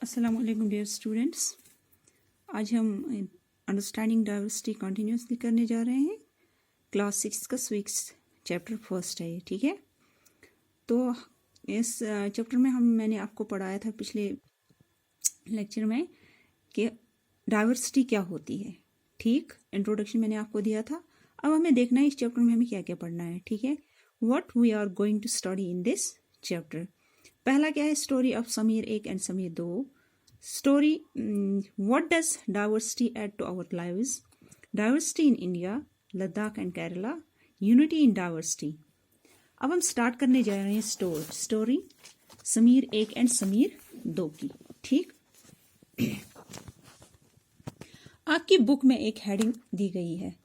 अस्सलाम वालेकुम dear students. आज हम अंडरस्टैंडिंग डाइवर्सिटी कंटिन्यूसली करने जा रहे हैं। क्लास 6 का स्विक्स चैप्टर फर्स्ट है ये, ठीक है। तो इस चैप्टर में मैंने आपको पढ़ाया था पिछले लेक्चर में कि डाइवर्सिटी क्या होती है, ठीक। इंट्रोडक्शन मैंने आपको दिया था। अब हमें देखना है इस चैप्टर में हमें क्या क्या पढ़ना है, ठीक है। What we are going to study in this chapter. पहला क्या है, story of Sameer 1 and Sameer 2। Story, what does diversity add to our lives, diversity in India, Ladakh and Kerala, unity in diversity. अब हम स्टार्ट करने जा रहे हैं स्टोरी समीर 1 एंड समीर 2 की, ठीक। आपकी बुक में एक हेडिंग दी गई है,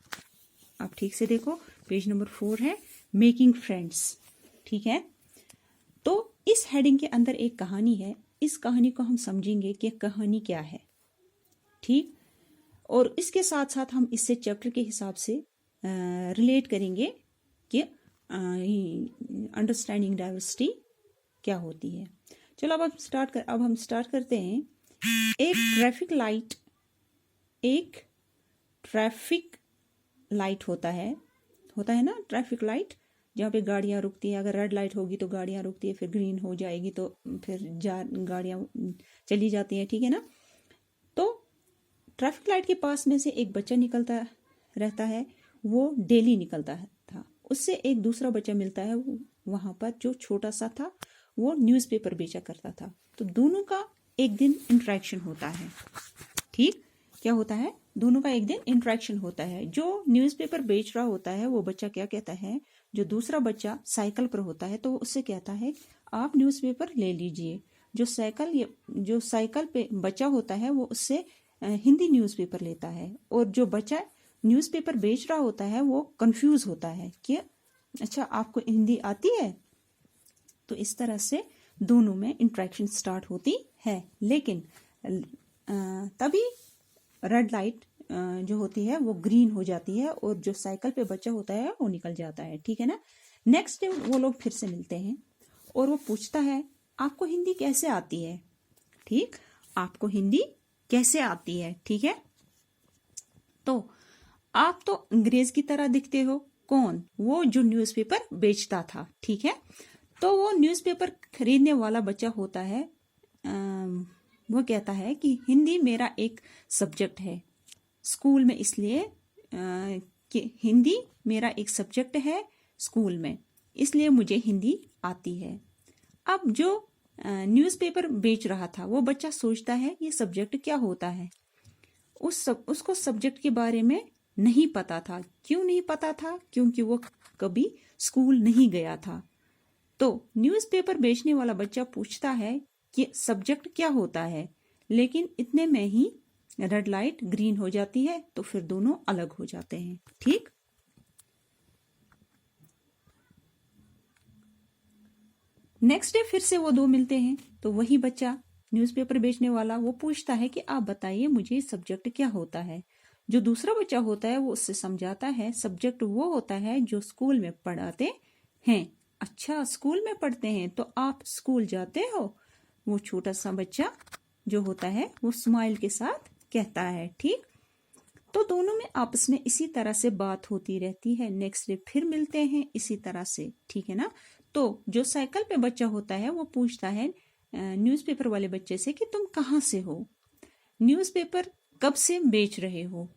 आप ठीक से देखो, पेज नंबर 4 है, मेकिंग फ्रेंड्स, ठीक है। तो इस हेडिंग के अंदर एक कहानी है, इस कहानी को हम समझेंगे कि कहानी क्या है, ठीक। और इसके साथ साथ हम इससे चैप्टर के हिसाब से रिलेट करेंगे कि अंडरस्टैंडिंग डाइवर्सिटी क्या होती है। चलो अब हम स्टार्ट करते हैं। एक ट्रैफिक लाइट होता है ना, ट्रैफिक लाइट, जहाँ पे गाड़ियाँ रुकती हैं। अगर रेड लाइट होगी तो गाड़ियाँ रुकती है, फिर ग्रीन हो जाएगी तो फिर गाड़ियाँ चली जाती हैं, ठीक है ना। तो ट्रैफिक लाइट के पास में से एक बच्चा निकलता रहता है, वो डेली निकलता था। उससे एक दूसरा बच्चा मिलता है वहाँ पर, जो छोटा सा था, वो न्यूज़पेपर बेचा करता था। तो दोनों का एक दिन इंटरेक्शन होता है, ठीक। क्या होता है, दोनों का एक दिन इंटरेक्शन होता है। जो न्यूज़पेपर बेच रहा होता है वो बच्चा क्या कहता है, जो दूसरा बच्चा साइकिल पर होता है तो उससे कहता है आप न्यूज़पेपर ले लीजिए। जो साइकिल पे बच्चा होता है वो उससे हिंदी न्यूज़पेपर लेता है, और जो बच्चा न्यूज़पेपर बेच रहा होता है वो कंफ्यूज होता है कि अच्छा आपको हिंदी आती है। तो इस तरह से दोनों में इंटरेक्शन स्टार्ट होती है। लेकिन तभी रेड लाइट जो होती है वो ग्रीन हो जाती है, और जो साइकिल पे बच्चा होता है वो निकल जाता है, ठीक है ना। नेक्स्ट डे वो लोग फिर से मिलते हैं और वो पूछता है आपको हिंदी कैसे आती है, ठीक। आपको हिंदी कैसे आती है, ठीक है। तो आप तो अंग्रेज की तरह दिखते हो। कौन? वो जो न्यूज़पेपर बेचता था, ठीक है। तो वो न्यूज़पेपर खरीदने वाला बच्चा होता है, वो कहता है कि हिंदी मेरा एक सब्जेक्ट है स्कूल में, इसलिए कि हिंदी मेरा एक सब्जेक्ट है स्कूल में, इसलिए मुझे हिंदी आती है। अब जो न्यूज़पेपर बेच रहा था वो बच्चा सोचता है ये सब्जेक्ट क्या होता है। उसको सब्जेक्ट के बारे में नहीं पता था। क्यों नहीं पता था? क्योंकि वो कभी स्कूल नहीं गया था। तो न्यूज़पेपर बेचने वाला बच्चा पूछता है कि सब्जेक्ट क्या होता है, लेकिन इतने में ही रेड लाइट ग्रीन हो जाती है, तो फिर दोनों अलग हो जाते हैं, ठीक। नेक्स्ट डे फिर से वो दो मिलते हैं, तो वही बच्चा न्यूज़पेपर बेचने वाला वो पूछता है कि आप बताइए मुझे सब्जेक्ट क्या होता है। जो दूसरा बच्चा होता है वो उससे समझाता है सब्जेक्ट वो होता है जो स्कूल में पढ़ाते हैं। अच्छा, स्कूल में पढ़ते हैं, तो आप स्कूल जाते हो? वो छोटा सा बच्चा जो होता है वो स्माइल के साथ कहता है, ठीक। तो दोनों में आपस में इसी तरह से बात होती रहती है। नेक्स्ट डे फिर मिलते हैं इसी तरह से, ठीक है ना। तो जो साइकिल पे बच्चा होता है वो पूछता है न्यूज़पेपर वाले बच्चे से कि तुम कहाँ से हो, न्यूज़पेपर कब से बेच रहे हो,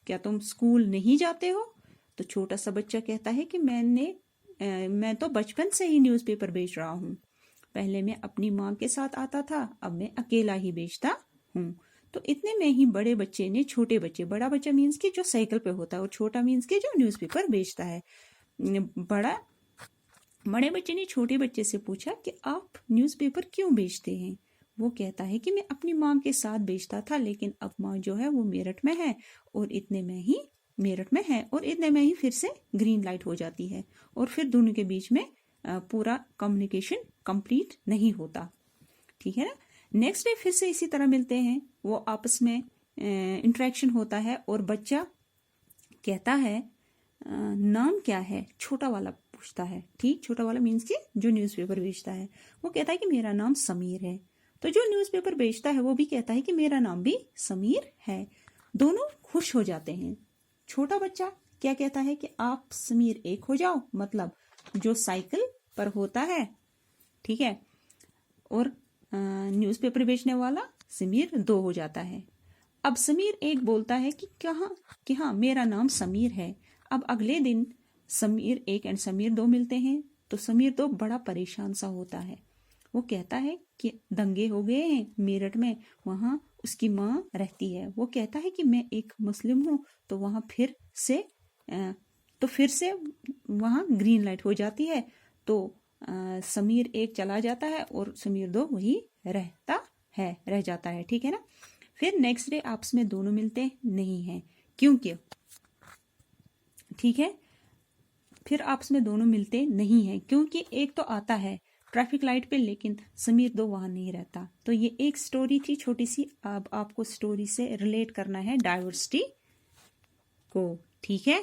क्या तुम स्कूल नहीं जाते हो? तो छोटा सा बच्चा कहता है कि मैं तो बचपन से ही न्यूज़पेपर बेच रहा हूँ। पहले मैं अपनी माँ के साथ आता था, अब मैं अकेला ही बेचता हूँ। तो इतने में ही बड़े बच्चे ने छोटे बच्चे, बड़ा बच्चा मीन्स कि जो साइकिल पे होता है, और छोटा मीन्स कि जो न्यूज़पेपर बेचता है, बड़े बच्चे ने छोटे बच्चे से पूछा कि आप न्यूज़पेपर क्यों बेचते हैं। वो कहता है कि मैं अपनी माँ के साथ बेचता था, लेकिन अब माँ जो है वो मेरठ में है, और इतने में ही फिर से ग्रीन लाइट हो जाती है, और फिर दोनों के बीच में पूरा कम्युनिकेशन कंप्लीट नहीं होता, ठीक है ना। नेक्स्ट डे फिर से इसी तरह मिलते हैं, वो आपस में इंटरेक्शन होता है, और बच्चा कहता है नाम क्या है, छोटा वाला पूछता है, ठीक। छोटा वाला मीन्स कि जो न्यूज़पेपर बेचता है, वो कहता है कि मेरा नाम समीर है। तो जो न्यूज़पेपर बेचता है वो भी कहता है कि मेरा नाम भी समीर है। दोनों खुश हो जाते हैं। छोटा बच्चा क्या कहता है कि आप समीर 1 हो जाओ, मतलब जो साइकिल पर होता है, ठीक है, और न्यूज़पेपर बेचने वाला समीर 2 हो जाता है। अब समीर 1 बोलता है कि हाँ मेरा नाम समीर है। अब अगले दिन समीर 1 एंड समीर 2 मिलते हैं तो समीर 2 बड़ा परेशान सा होता है। वो कहता है कि दंगे हो गए हैं मेरठ में, वहाँ उसकी माँ रहती है। वो कहता है कि मैं एक मुस्लिम हूँ, तो वहाँ फिर से वहाँ ग्रीन लाइट हो जाती है। तो समीर 1 चला जाता है और समीर 2 वही रह जाता है, ठीक है ना। फिर नेक्स्ट डे आपस में दोनों मिलते नहीं हैं, क्योंकि ठीक है, फिर आपस में दोनों मिलते नहीं हैं क्योंकि एक तो आता है ट्रैफिक लाइट पे, लेकिन समीर 2 वहां नहीं रहता। तो ये एक स्टोरी थी छोटी सी। अब आपको स्टोरी से रिलेट करना है डाइवर्सिटी को, ठीक है।